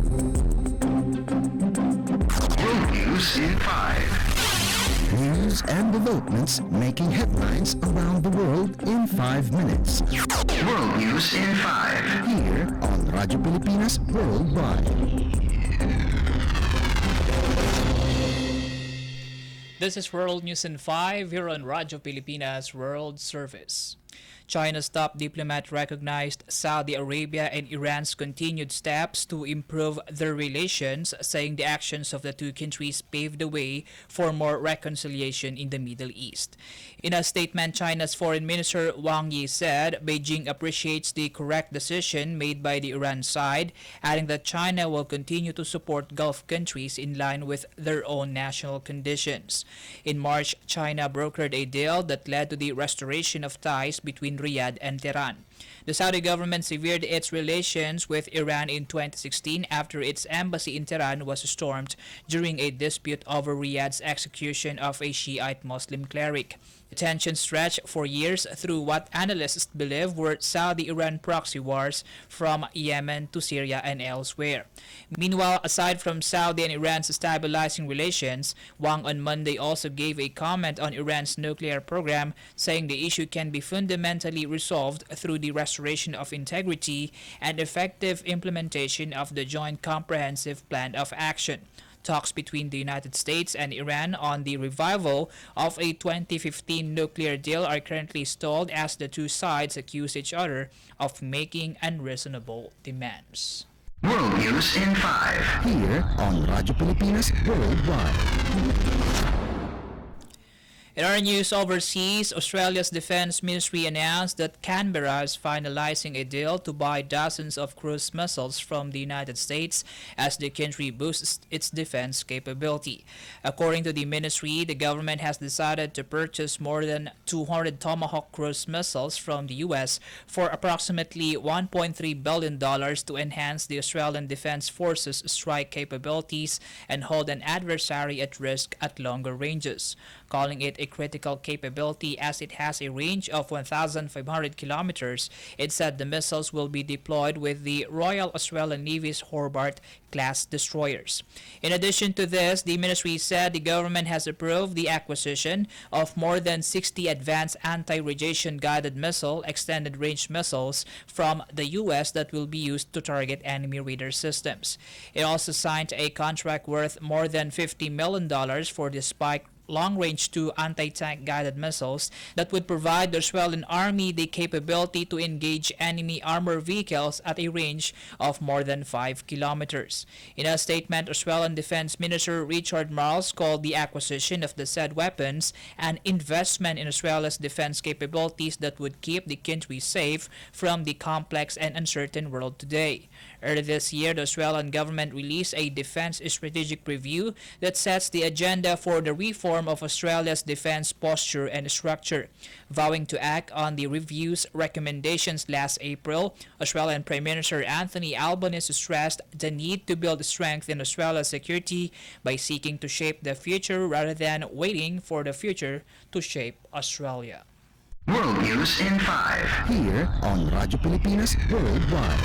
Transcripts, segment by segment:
World News in 5. News and developments making headlines around the world in 5 minutes. World News in 5. Here on Radyo Pilipinas Worldwide. This is World News in 5 here on Radyo Pilipinas World Service. China's top diplomat recognized Saudi Arabia and Iran's continued steps to improve their relations, saying the actions of the two countries paved the way for more reconciliation in the Middle East. In a statement, China's Foreign Minister Wang Yi said Beijing appreciates the correct decision made by the Iran side, adding that China will continue to support Gulf countries in line with their own national conditions. In March, China brokered a deal that led to the restoration of ties between Riyadh and Tehran. The Saudi government severed its relations with Iran in 2016 after its embassy in Tehran was stormed during a dispute over Riyadh's execution of a Shiite Muslim cleric. The tension stretched for years through what analysts believe were Saudi-Iran proxy wars from Yemen to Syria and elsewhere. Meanwhile, aside from Saudi and Iran's stabilizing relations, Wang on Monday also gave a comment on Iran's nuclear program, saying the issue can be fundamentally resolved through the restoration of integrity and effective implementation of the Joint Comprehensive Plan of Action. Talks between the United States and Iran on the revival of a 2015 nuclear deal are currently stalled as the two sides accuse each other of making unreasonable demands. World News in 5. Here on Radyo Pilipinas Worldwide. In our news overseas, Australia's Defence Ministry announced that Canberra is finalizing a deal to buy dozens of cruise missiles from the United States as the country boosts its defense capability. According to the ministry, the government has decided to purchase more than 200 Tomahawk cruise missiles from the U.S. for approximately $1.3 billion to enhance the Australian Defence Force's strike capabilities and hold an adversary at risk at longer ranges, calling it a critical capability as it has a range of 1,500 kilometers. It said the missiles will be deployed with the Royal Australian Navy's Hobart class destroyers. In addition to this, the ministry said the government has approved the acquisition of more than 60 advanced anti-radiation guided missile extended range missiles from the U.S. that will be used to target enemy radar systems. It also signed a contract worth more than $50 million for the Spike long-range 2 anti-tank guided missiles that would provide the Australian Army the capability to engage enemy armor vehicles at a range of more than 5 kilometers. In a statement, Australian Defence Minister Richard Marles called the acquisition of the said weapons an investment in Australia's defence capabilities that would keep the country safe from the complex and uncertain world today. Earlier this year, the Australian government released a defence strategic review that sets the agenda for the reform of Australia's defence posture and structure. Vowing to act on the review's recommendations last April, Australian Prime Minister Anthony Albanese stressed the need to build strength in Australia's security by seeking to shape the future rather than waiting for the future to shape Australia. World News in 5. Here on Radyo Pilipinas Worldwide.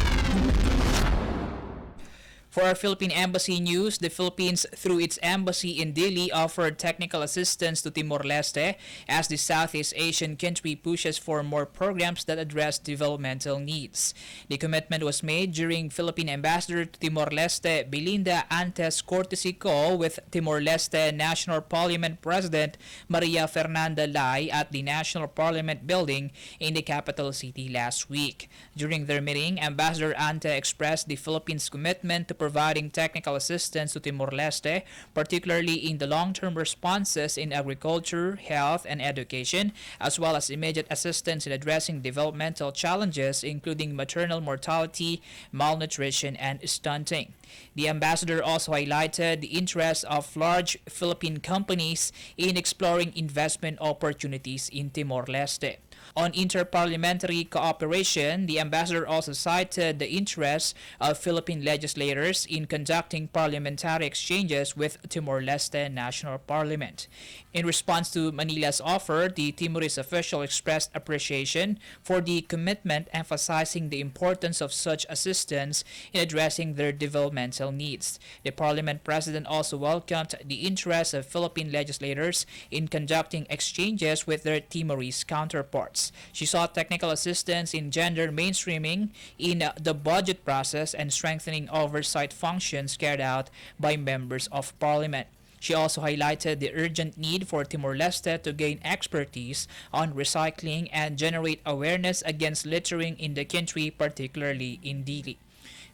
For our Philippine Embassy news, the Philippines, through its embassy in Dili, offered technical assistance to Timor-Leste as the Southeast Asian country pushes for more programs that address developmental needs. The commitment was made during Philippine Ambassador to Timor-Leste Belinda Antes courtesy call with Timor-Leste National Parliament President Maria Fernanda Lai at the National Parliament building in the capital city last week. During their meeting, Ambassador Ante expressed the Philippines' commitment to providing technical assistance to Timor-Leste, particularly in the long-term responses in agriculture, health, and education, as well as immediate assistance in addressing developmental challenges including maternal mortality, malnutrition, and stunting. The ambassador also highlighted the interest of large Philippine companies in exploring investment opportunities in Timor-Leste. On interparliamentary cooperation, the ambassador also cited the interest of Philippine legislators in conducting parliamentary exchanges with Timor-Leste National Parliament. In response to Manila's offer, the Timorese official expressed appreciation for the commitment, emphasizing the importance of such assistance in addressing their developmental needs. The parliament president also welcomed the interest of Philippine legislators in conducting exchanges with their Timorese counterparts. She sought technical assistance in gender mainstreaming in the budget process and strengthening oversight functions carried out by members of parliament. She also highlighted the urgent need for Timor-Leste to gain expertise on recycling and generate awareness against littering in the country, particularly in Dili.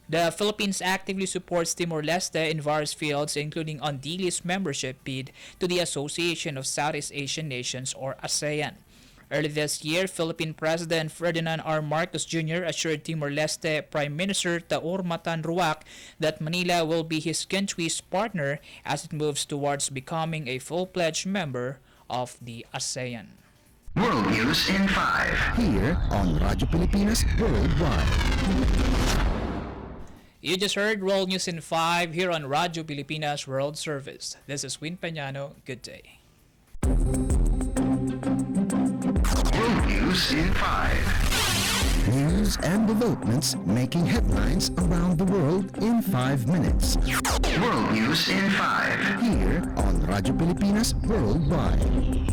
The Philippines actively supports Timor-Leste in various fields, including on Dili's membership bid to the Association of Southeast Asian Nations, or ASEAN. Early this year, Philippine President Ferdinand R. Marcos Jr. assured Timor-Leste Prime Minister Taur Matan Ruac that Manila will be his country's partner as it moves towards becoming a full-fledged member of the ASEAN. World News in 5. Here on Radyo Pilipinas Worldwide. You just heard World News in 5 here on Radyo Pilipinas World Service. This is Peñano. Good day. World News in 5. News and developments making headlines around the world in 5 minutes. World News in 5. Here on Radyo Pilipinas Worldwide.